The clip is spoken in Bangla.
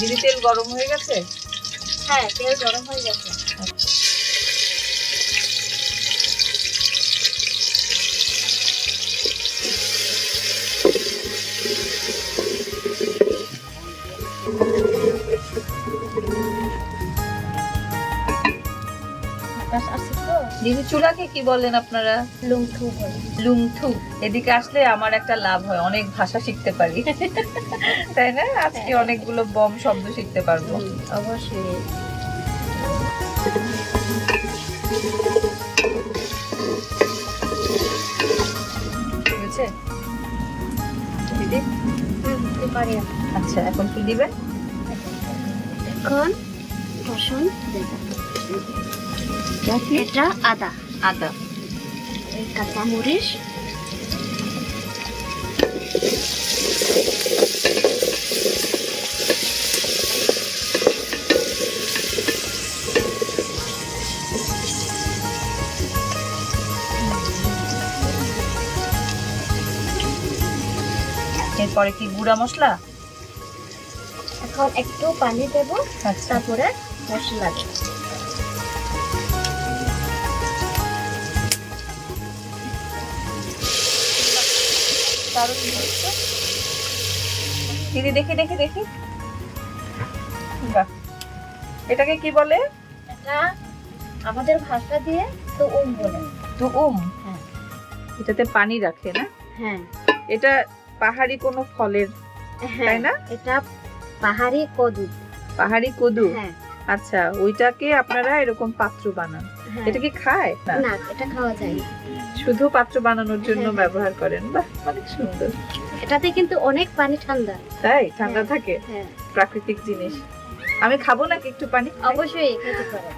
দিদি তেল গরম হয়ে গেছে? হ্যাঁ, তেল গরম হয়ে গেছে। দিদি চুলাকে কি বলেন আপনারা? লুংথু বলে। লুংথু। এদিকে আসলে আমার একটা লাভ হয়, অনেক ভাষা শিখতে পারি, তাই না? আজকে অনেকগুলো বম শব্দ শিখতে পারবো। অবশ্যই। বুঝছে দিদি? পারি। আচ্ছা, এখন কি দিবেন? এখন রসুন দেব। এটা আদা। আদা। এই কাঁচামরিচ। এরপরে কি গুঁড়া মশলা? এখন একটু পানি দেব, আচ্ছা। তারপরে মশলা দেব। দিদি দেখি দেখি দেখি। বাহ, এটাকে কি বলে? এটা আমাদের ভাষা দিয়ে তো বলে। তো হ্যাঁ। এটাতে পানি রাখে না? হ্যাঁ। এটা পাহাড়ি কোনো ফলের, তাই না? এটা পাহাড়ি কদু। পাহাড়ি কদু। হ্যাঁ। আচ্ছা, ওইটাকে আপনারা এরকম পাত্র বানান। এটা কি খায়? না, এটা খাওয়া যায় না। শুধু পাত্র বানানোর জন্য ব্যবহার করেন। বাহ, অনেক সুন্দর। এটাতে কিন্তু অনেক পানি ঠান্ডা। তাই ঠান্ডা থাকে? হ্যাঁ। প্রাকৃতিক জিনিস। আমি খাবো নাকি একটু পানি? অবশ্যই খেতে পারেন।